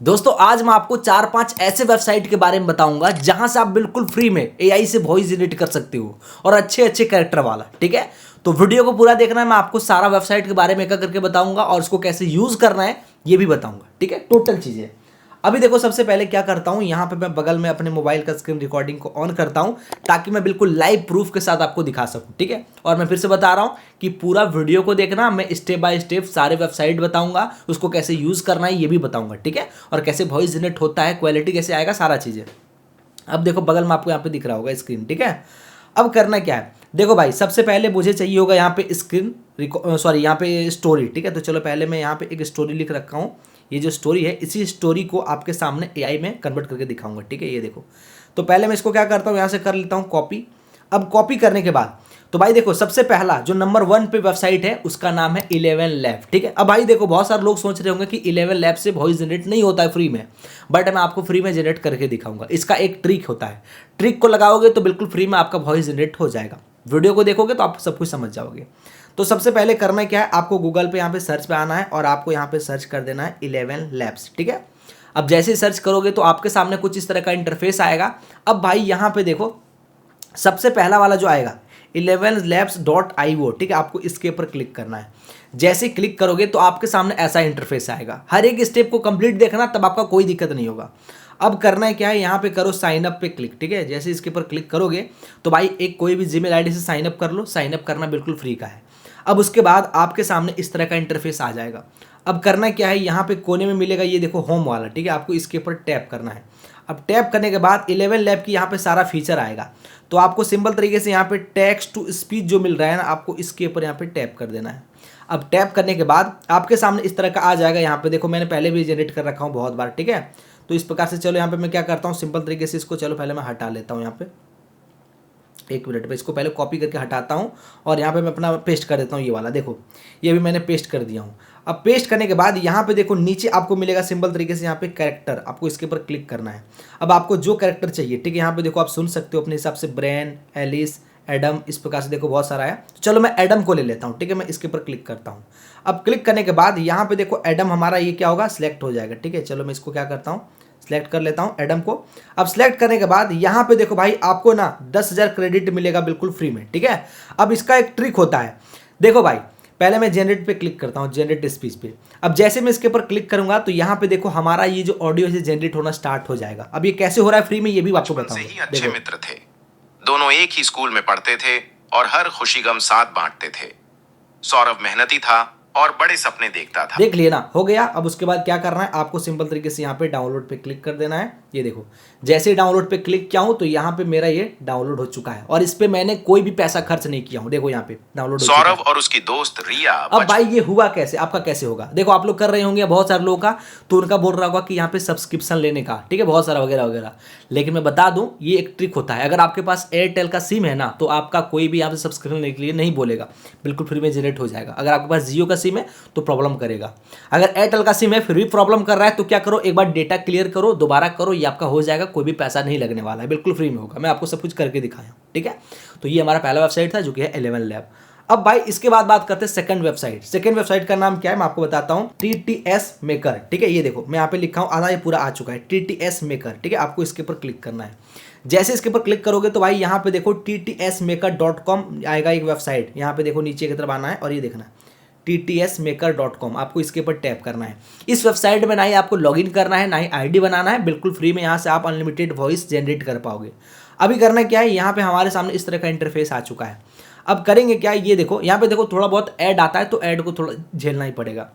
दोस्तों आज मैं आपको 4-5 ऐसे वेबसाइट के बारे में बताऊंगा जहां से आप बिल्कुल फ्री में एआई से वॉइस जनरेट कर सकते हो और अच्छे अच्छे कैरेक्टर वाला। ठीक है, तो वीडियो को पूरा देखना है। मैं आपको सारा वेबसाइट के बारे में एक करके बताऊंगा और उसको कैसे यूज करना है ये भी बताऊंगा। ठीक है, टोटल चीजें। अभी देखो, सबसे पहले क्या करता हूं, यहां पे मैं बगल में अपने मोबाइल का स्क्रीन रिकॉर्डिंग को ऑन करता हूं ताकि मैं बिल्कुल लाइव प्रूफ के साथ आपको दिखा सकूं। ठीक है, और मैं फिर से बता रहा हूं कि पूरा वीडियो को देखना, मैं स्टेप बाय स्टेप सारे वेबसाइट बताऊंगा, उसको कैसे यूज करना है ये भी बताऊंगा। ठीक है, और कैसे वॉइस जनरेट होता है, क्वालिटी कैसे आएगा, सारा चीजें। अब देखो बगल में आपको यहाँ पे दिख रहा होगा स्क्रीन। ठीक है, अब करना क्या है, देखो भाई, सबसे पहले मुझे चाहिए होगा यहाँ पे स्क्रीन यहाँ पे स्टोरी। ठीक है, तो चलो पहले मैं यहाँ पे एक स्टोरी लिख रखा हूँ। ये जो स्टोरी है, इसी स्टोरी को आपके सामने एआई में कन्वर्ट करके दिखाऊंगा। ठीक है, ये देखो, तो पहले मैं इसको क्या करता हूँ, यहाँ से कर लेता हूँ कॉपी। अब कॉपी करने के बाद तो भाई देखो, सबसे पहला जो नंबर 1 पे वेबसाइट है उसका नाम है 11 लैब। ठीक है, अब भाई देखो, बहुत सारे लोग सोच रहे होंगे कि 11 लैब से वॉइस जनरेट नहीं होता है फ्री में, बट मैं आपको फ्री में जनरेट करके दिखाऊंगा। इसका एक ट्रिक होता है, ट्रिक को लगाओगे तो बिल्कुल फ्री में आपका वॉइस जनरेट हो जाएगा। वीडियो को देखोगे तो आप सब कुछ समझ जाओगे। तो सबसे पहले करना क्या है, आपको गूगल पे यहाँ पे सर्च पे आना है और आपको यहाँ पे सर्च कर देना है 11 लैब्स। ठीक है, अब जैसे ही सर्च करोगे तो आपके सामने कुछ इस तरह का इंटरफेस आएगा। अब भाई यहाँ पे देखो, सबसे पहला वाला जो आएगा 11labs.io। ठीक है, आपको इसके ऊपर क्लिक करना है। जैसे क्लिक करोगे तो आपके सामने ऐसा इंटरफेस आएगा। हर एक स्टेप को कंप्लीट देखना, तब आपका कोई दिक्कत नहीं होगा। अब करना है क्या है, यहाँ पे करो साइन अप पे क्लिक। ठीक है, जैसे इसके ऊपर क्लिक करोगे तो भाई एक कोई भी जीमेल आईडी से साइन अप कर लो। साइन अप करना बिल्कुल फ्री का है। अब उसके बाद आपके सामने इस तरह का इंटरफेस आ जाएगा। अब करना क्या है, यहाँ पे कोने में मिलेगा ये देखो होम वाला। ठीक है, आपको इसके ऊपर टैप करना है। अब टैप करने के बाद 11 लैब की यहाँ पे सारा फीचर आएगा। तो आपको सिंपल तरीके से यहाँ पे टेक्स्ट टू स्पीच जो मिल रहा है ना, आपको इसके ऊपर यहाँ पे टैप कर देना है। अब टैप करने के बाद आपके सामने इस तरह का आ जाएगा। यहाँ पे देखो, मैंने पहले भी जनरेट कर रखा हूँ बहुत बार। ठीक है, तो इस प्रकार से चलो यहाँ पे मैं क्या करता हूँ, सिंपल तरीके से इसको चलो पहले मैं हटा लेता हूँ। यहाँ पे एक मिनट में इसको पहले कॉपी करके हटाता हूँ और यहाँ पे मैं अपना पेस्ट कर देता हूँ। ये वाला देखो, ये भी मैंने पेस्ट कर दिया हूँ। अब पेस्ट करने के बाद यहाँ पे देखो नीचे आपको मिलेगा सिंपल तरीके से यहाँ पे कैरेक्टर, आपको इसके ऊपर क्लिक करना है। अब आपको जो कैरेक्टर चाहिए, ठीक है, यहाँ पे देखो आप सुन सकते हो अपने हिसाब से, ब्रेन, एलिस, एडम, इस प्रकार से देखो बहुत सारा है। तो चलो मैं एडम को ले लेता हूँ। ठीक है, मैं इसके ऊपर क्लिक करता हूँ। अब क्लिक करने के बाद यहाँ पे देखो एडम हमारा ये क्या होगा, सिलेक्ट हो जाएगा। ठीक है, चलो मैं इसको क्या करता हूँ, सिलेक्ट कर लेता हूं एडम को। अब सिलेक्ट करने के बाद यहां पे देखो भाई, आपको ना 10,000 क्रेडिट मिलेगा बिल्कुल फ्री में। ठीक है, अब इसका एक ट्रिक होता है। देखो भाई, पहले मैं जनरेट पे क्लिक करता हूं, जनरेट स्पीच पे। अब जैसे मैं इसके ऊपर क्लिक करूंगा तो यहां पे देखो हमारा ये जो ऑडियो से जनरेट होना स्टार्ट हो जाएगा। अब ये कैसे हो रहा है फ्री में, ये भी आपको बताऊंगा। ही अच्छे मित्र थे, दोनों एक ही स्कूल में पढ़ते थे और हर खुशी गम साथ बांटते थे। सौरभ मेहनती था और बड़े सपने देखता था। देख लिया ना, हो गया। अब उसके बाद क्या करना है, आपको सिंपल तरीके से यहाँ पे डाउनलोड पे क्लिक कर देना है। ये देखो, जैसे ही डाउनलोड पे क्लिक किया हूं तो यहाँ पे मेरा ये डाउनलोड हो चुका है और इस पे मैंने कोई भी पैसा खर्च नहीं किया हूं। देखो यहाँ पे डाउनलोड हो चुका है। सौरभ और उसकी दोस्त रिया। अब भाई ये हुआ कैसे, आपका कैसे होगा, देखो आप लोग कर रहे होंगे बहुत सारे लोगों का, तो उनका बोल रहा होगा कि यहाँ पे सब्सक्रिप्शन लेने का, ठीक है, बहुत सारा वगैरह वगैरह। लेकिन मैं बता दूं, ये एक ट्रिक होता है। अगर आपके पास एयरटेल का सिम है ना, तो आपका कोई भी यहाँ से सब्सक्रिप्शन लेने के लिए नहीं बोलेगा, बिल्कुल फ्री में जनरेट हो जाएगा। अगर आपके पास जियो का सिम है तो प्रॉब्लम करेगा। अगर एयरटेल का सिम है फिर भी प्रॉब्लम कर रहा है, तो क्या करो, एक बार डेटा क्लियर करो, दोबारा करो, ये आपका हो जाएगा। कोई भी पैसा नहीं लगने वाला है, बिल्कुल फ्री में होगा। मैं आपको सब कुछ करके दिखाया। ठीक है, तो ये हमारा पहला वेबसाइट था जो कि है 11 लैब। अब भाई इसके बाद बात करते हैं सेकंड वेबसाइट। सेकंड वेबसाइट का नाम क्या है मैं आपको बताता हूं, TTS मेकर। ठीक है, ये देखो मैं यहाँ पे लिखा हूं, आधा ये पूरा आ चुका है, TTS मेकर। ठीक है, आपको इसके ऊपर क्लिक करना है। जैसे इसके ऊपर क्लिक करोगे तो भाई यहाँ पे देखो ttsmaker.com आएगा एक वेबसाइट। यहाँ पे देखो नीचे की तरफ आना है और ये देखना ttsmaker.com, आपको इसके ऊपर टैप करना है। इस वेबसाइट में ना ही आपको लॉगिन करना है, ना ही आईडी बनाना है, बिल्कुल फ्री में यहाँ से आप अनलिमिटेड वॉइस जनरेट कर पाओगे। अभी करना क्या है, यहाँ पे हमारे सामने इस तरह का इंटरफेस आ चुका है। अब करेंगे क्या, ये देखो यहाँ पे देखो थोड़ा बहुत ऐड आता है, तो ऐड को थोड़ा झेलना ही पड़ेगा।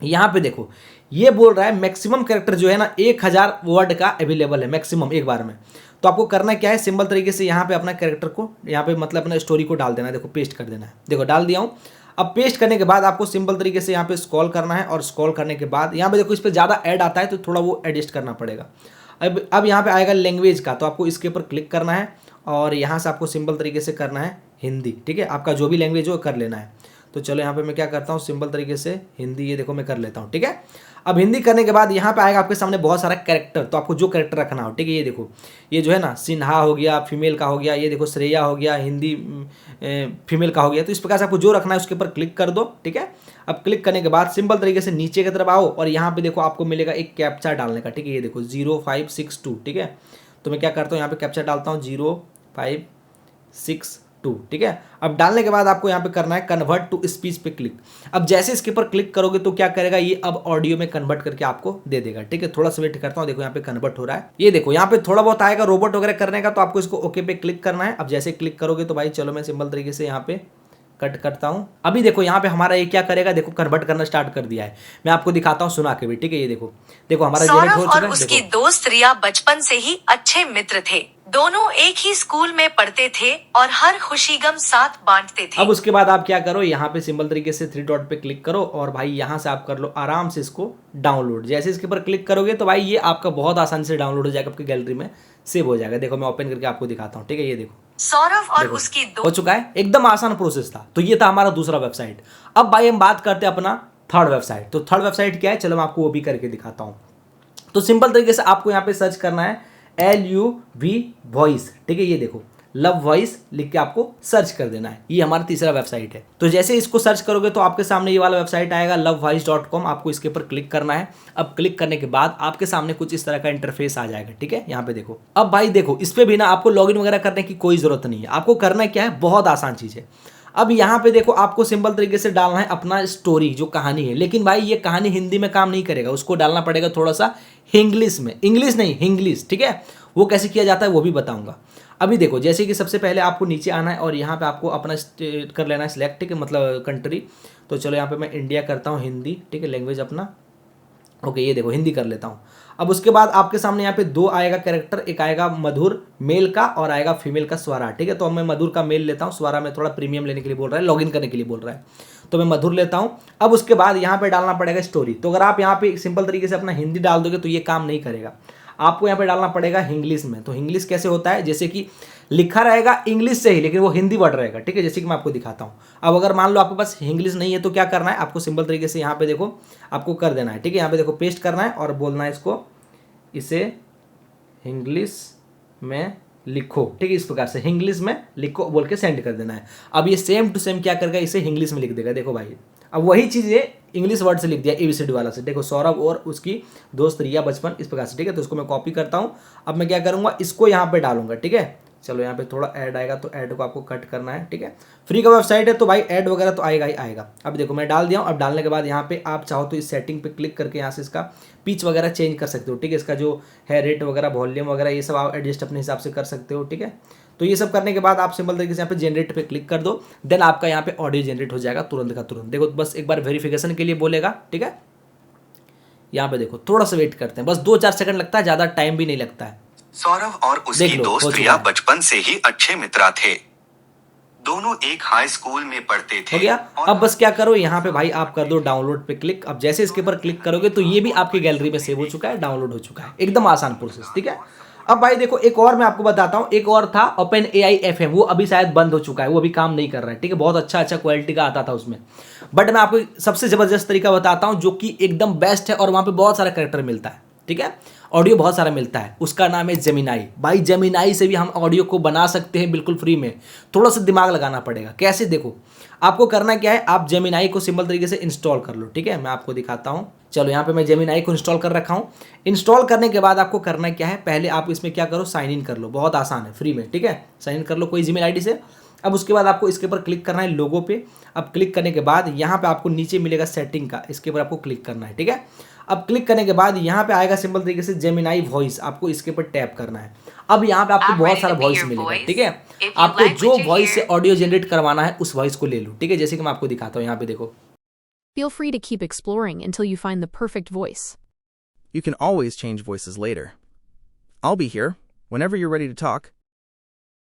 यहाँ पे देखो ये बोल रहा है मैक्सिमम कैरेक्टर जो है ना 1000 वर्ड का अवेलेबल है मैक्सिमम एक बार में। तो आपको करना क्या है, सिंपल तरीके से यहाँ पे अपना कैरेक्टर को, यहाँ पे मतलब अपना स्टोरी को डाल देना है। देखो पेस्ट कर देना है, देखो डाल दिया हूँ। अब पेस्ट करने के बाद आपको सिंपल तरीके से यहाँ पे स्क्रॉल करना है और स्क्रॉल करने के बाद यहाँ पे देखो इस पर ज़्यादा ऐड आता है, तो थोड़ा वो एडजस्ट करना पड़ेगा। अब यहाँ पे आएगा लैंग्वेज का, तो आपको इसके ऊपर क्लिक करना है और यहाँ से आपको सिंपल तरीके से करना है हिंदी। ठीक है, आपका जो भी लैंग्वेज हो कर लेना है। तो चलो यहाँ पे मैं क्या करता हूँ, सिंपल तरीके से हिंदी, ये देखो मैं कर लेता हूँ। ठीक है, अब हिंदी करने के बाद यहाँ पे आएगा आपके सामने बहुत सारा कैरेक्टर, तो आपको जो कैरेक्टर रखना हो, ठीक है। ये देखो, ये जो है ना सिन्हा हो गया, फीमेल का हो गया, ये देखो श्रेया हो गया, हिंदी फीमेल का हो गया। तो इस प्रकार से आपको जो रखना है उसके ऊपर क्लिक कर दो, ठीक है। अब क्लिक करने के बाद सिंपल तरीके से नीचे की तरफ आओ और यहाँ पे देखो आपको मिलेगा एक कैप्चा डालने का, ठीक है। ये देखो 0562, ठीक है। तो मैं क्या करता हूँ, यहाँ पे कैप्चा डालता हूँ 0562, ठीक है। अब डालने के बाद आपको यहाँ पे करना है कन्वर्ट टू स्पीच पे क्लिक। अब जैसे इसके ऊपर क्लिक करोगे तो क्या करेगा, ये अब ऑडियो में कन्वर्ट करके आपको दे देगा, ठीक है। थोड़ा सा वेट करता हूँ, देखो यहाँ पे कन्वर्ट हो रहा है। ये देखो यहाँ पे थोड़ा बहुत आएगा रोबोट वगैरह करने का, तो आपको इसको ओके पे क्लिक करना है। अब जैसे क्लिक करोगे तो भाई चलो मैं सिंपल तरीके से यहाँ पे कट करता हूं। अभी देखो यहाँ पे हमारा ये क्या करेगा, देखो कन्वर्ट करना स्टार्ट कर दिया है। मैं आपको दिखाता हूं सुना के भी, ठीक है। ये देखो, देखो हमारा जनरेट हो चुका है। और उसकी दोस्त रिया बचपन से ही अच्छे मित्र थे। दोनों एक ही स्कूल में पढ़ते थे और हर खुशी गम साथ बांटते थे। अब उसके बाद आप क्या करो, यहाँ पे सिंपल तरीके से 3 डॉट पे क्लिक करो और भाई यहाँ से आप कर लो आराम से इसको डाउनलोड। जैसे इसके ऊपर क्लिक करोगे तो भाई ये आपका बहुत आसानी से डाउनलोड हो जाएगा, आपकी गैलरी में सेव हो जाएगा। देखो मैं ओपन करके आपको दिखाता हूँ, ठीक है। ये देखो सौरभ और उसकी हो चुका है, एकदम आसान प्रोसेस था। तो ये था हमारा दूसरा वेबसाइट। अब भाई हम बात करते हैं अपना थर्ड वेबसाइट। तो थर्ड वेबसाइट क्या है, चलो मैं आपको वो भी करके दिखाता हूँ। तो सिंपल तरीके से आपको यहाँ पे सर्च करना है LUV वॉइस, ठीक है। ये देखो लव वॉइस लिख के आपको सर्च कर देना है। ये हमारा तीसरा वेबसाइट है। तो जैसे इसको सर्च करोगे तो आपके सामने ये वाला वेबसाइट आएगा lovevoice.com। आपको इसके ऊपर क्लिक करना है। अब क्लिक करने के बाद आपके सामने कुछ इस तरह का इंटरफेस आ जाएगा, ठीक है। यहाँ पे देखो, अब भाई देखो इस पे भी ना आपको लॉगिन वगैरह करने की कोई जरूरत नहीं है। आपको करना क्या है, बहुत आसान चीज है। अब यहाँ पे देखो आपको सिंपल तरीके से डालना है अपना स्टोरी, जो कहानी है। लेकिन भाई ये कहानी हिंदी में काम नहीं करेगा, उसको डालना पड़ेगा थोड़ा सा इंग्लिश में, इंग्लिश नहीं हिंग्लिश, ठीक है। वो कैसे किया जाता है वो भी बताऊंगा। अभी देखो जैसे कि सबसे पहले आपको नीचे आना है और यहाँ पे आपको अपना स्टेट कर लेना है सिलेक्ट, ठीक है, मतलब कंट्री। तो चलो यहाँ पे मैं इंडिया करता हूँ, हिंदी, ठीक है, लैंग्वेज अपना ओके। ये देखो हिंदी कर लेता हूँ। अब उसके बाद आपके सामने यहाँ पे 2 आएगा कैरेक्टर, एक आएगा मधुर मेल का और आएगा फीमेल का स्वरा, ठीक है। तो अब मैं मधुर का मेल लेता हूँ, स्वरा में थोड़ा प्रीमियम लेने के लिए बोल रहा है, लॉगिन करने के लिए बोल रहा है, तो मैं मधुर लेता हूँ। अब उसके बाद यहाँ पे डालना पड़ेगा स्टोरी। तो अगर आप यहाँ पे सिंपल तरीके से अपना हिंदी डाल दोगे तो ये काम नहीं करेगा, आपको यहाँ पे डालना पड़ेगा इंग्लिश में। तो इंग्लिश कैसे होता है, जैसे कि लिखा रहेगा इंग्लिश से ही लेकिन वो हिंदी वर्ड रहेगा, ठीक है। जैसे कि मैं आपको दिखाता हूँ। अब अगर मान लो आपके पास इंग्लिश नहीं है तो क्या करना है, आपको सिंपल तरीके से यहाँ पे देखो आपको कर देना है, ठीक है। यहाँ पे देखो पेस्ट करना है और बोलना है इसको, इसे इंग्लिश में लिखो, ठीक है। इस प्रकार से इंग्लिश में लिखो बोल के सेंड कर देना है। अब ये सेम टू सेम क्या करेगा, इसे इंग्लिश में लिख देगा। देखो भाई अब वही चीज़ ये इंग्लिश वर्ड से लिख दिया ABCD वाला से। देखो सौरभ और उसकी दोस्त रिया बचपन, इस प्रकार से, ठीक है। तो इसको मैं कॉपी करता हूँ। अब मैं क्या करूँगा, इसको यहाँ पे डालूंगा, ठीक है। चलो यहाँ पे थोड़ा ऐड आएगा तो ऐड को आपको कट करना है, ठीक है। फ्री का वेबसाइट है तो भाई ऐड वगैरह तो आएगा ही आएगा। अब देखो मैं डाल दिया हूँ। अब डालने के बाद यहाँ पे आप चाहो तो इस सेटिंग पे क्लिक करके यहाँ से इसका पिच वगैरह चेंज कर सकते हो, ठीक है। इसका जो है रेट वगैरह, वॉल्यूम वगैरह, ये सब आप एडजस्ट अपने हिसाब से कर सकते हो, ठीक है। तो ये सब करने के बाद आप सिंपल तरीके से यहाँ पे जनरेट पे क्लिक कर दो, देन आपका यहाँ पे ऑडियो जनरेट हो जाएगा तुरंत का तुरंत। देखो बस एक बार वेरिफिकेशन के लिए बोलेगा, ठीक है। यहाँ पे देखो थोड़ा सा वेट करते हैं, बस 2-4 सेकंड लगता है, ज्यादा टाइम भी नहीं लगता है। सौरभ और उसकी दोस्त रिया बचपन से ही अच्छे मित्र थे। दोनों एक हाई स्कूल में पढ़ते थे। हो गया। अब बस क्या करो, यहाँ पे भाई आप कर दो डाउनलोड पे क्लिक। अब जैसे इसके ऊपर क्लिक करोगे तो ये भी आपकी गैलरी में सेव हो चुका है, डाउनलोड हो चुका है। एकदम आसान प्रोसेस, ठीक है। अब भाई देखो एक और मैं आपको बताता हूँ, एक और था OpenAI FM, वो अभी शायद बंद हो चुका है, वो अभी काम नहीं कर रहा है, ठीक है। बहुत अच्छा क्वालिटी का आता था उसमें, बट मैं आपको सबसे जबरदस्त तरीका बताता हूँ जो कि एकदम बेस्ट है और वहाँ पे बहुत सारा कैरेक्टर मिलता है, ठीक है। ऑडियो बहुत सारा मिलता है, उसका नाम है जेमिनाई। भाई जेमिनाई से भी हम ऑडियो को बना सकते हैं बिल्कुल फ्री में। थोड़ा सा दिमाग लगाना पड़ेगा। कैसे, देखो आपको करना क्या है, आप जेमिनाई को सिंपल तरीके से इंस्टॉल कर लो, ठीक है। मैं आपको दिखाता हूँ। चलो यहाँ पे मैं जेमिनाई को इंस्टॉल कर रखा हूँ। इंस्टॉल करने के बाद आपको करना क्या है, पहले आप इसमें क्या करो, साइन इन कर लो। बहुत आसान है, फ्री में, ठीक है। साइन इन कर लो कोई जीमेल आईडी से। अब उसके बाद आपको इसके ऊपर क्लिक करना है, लोगो पे। अब क्लिक करने के बाद यहाँ पे आपको नीचे मिलेगा सेटिंग का, इसके ऊपर आपको क्लिक करना है, ठीक है। अब क्लिक करने के बाद यहाँ पे आएगा सिंपल तरीके से जेमिनाई वॉइस, आपको इसके ऊपर टैप करना है। अब यहाँ पे आपको बहुत सारा वॉइस मिलेगा, ठीक है। आपको जो वॉइस से ऑडियो जनरेट करवाना है उस वॉइस को ले लो, ठीक है। जैसे कि मैं आपको दिखाता हूँ, यहाँ पे देखो। Feel free to keep exploring until you find the perfect voice. You can always change voices later. I'll be here whenever you're ready to talk.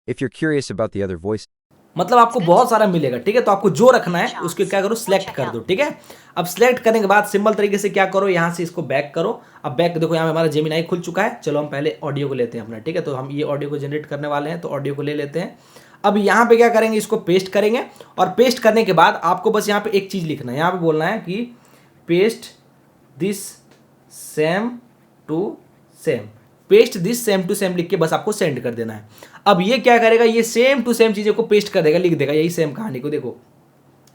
If you're curious about the other voice, मतलब आपको बहुत सारा मिलेगा, ठीक है। तो आपको जो रखना है उसको क्या करो, सिलेक्ट कर दो, ठीक है। अब सिलेक्ट करने के बाद सिंपल तरीके से क्या करो, यहाँ से इसको बैक करो। अब बैक देखो यहाँ पे हमारा जेमिनाई खुल चुका है। चलो हम पहले ऑडियो को लेते हैं अपना, ठीक है। तो हम ये ऑडियो को जनरेट करने वाले हैं, तो ऑडियो को ले लेते हैं। अब यहाँ पे क्या करेंगे, इसको पेस्ट करेंगे और पेस्ट करने के बाद आपको बस यहाँ पे एक चीज़ लिखना है। यहाँ पे बोलना है कि paste this same to same, paste this same to same लिख के बस आपको सेंड कर देना है। अब ये क्या करेगा, ये सेम टू सेम चीज़ों को पेस्ट कर देगा, लिख देगा यही सेम कहानी को, देखो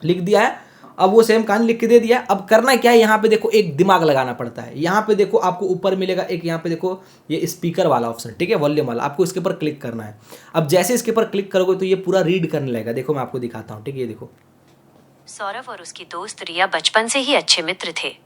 लिख दिया है। अब वो सेम कहानी लिख के दे दिया। अब करना क्या है, यहाँ पे देखो एक दिमाग लगाना पड़ता है। यहाँ पे देखो आपको ऊपर मिलेगा एक, यहाँ पे देखो ये स्पीकर वाला ऑप्शन, ठीक है, वॉल्यूम वाला, आपको इसके ऊपर क्लिक करना है। अब जैसे इसके ऊपर क्लिक करोगे तो ये पूरा रीड करने लगेगा। देखो मैं आपको दिखाता हूँ, ठीक है, ये देखो। सौरभ और उसकी दोस्त रिया बचपन से ही अच्छे मित्र थे।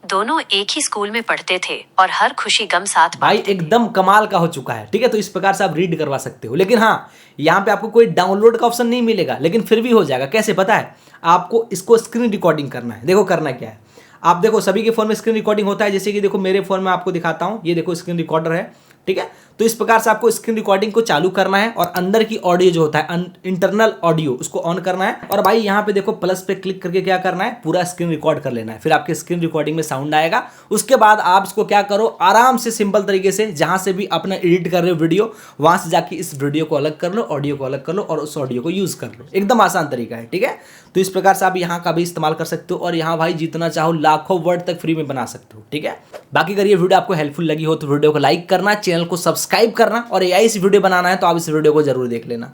दोनों एक ही स्कूल में पढ़ते थे और हर खुशी गम साथ भाई बांटते थे। एकदम कमाल का हो चुका है, ठीक है। तो इस प्रकार से आप रीड करवा सकते हो। लेकिन हाँ, यहाँ पे आपको कोई डाउनलोड का ऑप्शन नहीं मिलेगा, लेकिन फिर भी हो जाएगा। कैसे पता है, आपको इसको स्क्रीन रिकॉर्डिंग करना है। देखो करना क्या है, आप देखो सभी के फोन में स्क्रीन रिकॉर्डिंग होता है। जैसे कि देखो मेरे फोन में आपको दिखाता हूँ, ये देखो स्क्रीन रिकॉर्डर है, ठीक है। तो इस प्रकार से आपको स्क्रीन रिकॉर्डिंग को चालू करना है और अंदर की ऑडियो जो होता है, इंटरनल ऑडियो, उसको ऑन करना है। और भाई यहाँ पे देखो प्लस पे क्लिक करके क्या करना है, पूरा स्क्रीन रिकॉर्ड कर लेना है। फिर आपके स्क्रीन रिकॉर्डिंग में साउंड आएगा। उसके बाद आप इसको क्या करो, आराम से सिंपल तरीके से जहां से भी अपना एडिट कर रहे हो वीडियो, वहां से जाके इस वीडियो को अलग कर लो, ऑडियो को अलग कर लो और उस ऑडियो को यूज कर लो। एकदम आसान तरीका है, ठीक है। तो इस प्रकार से आप यहाँ का भी इस्तेमाल कर सकते हो और यहाँ भाई जितना चाहो लाखों वर्ड तक फ्री में बना सकते हो, ठीक है। बाकी अगर ये वीडियो आपको हेल्पफुल लगी हो तो वीडियो को लाइक करना, चैनल को सब्सक्राइब करना, और एआई से वीडियो बनाना है तो आप इस वीडियो को जरूर देख लेना।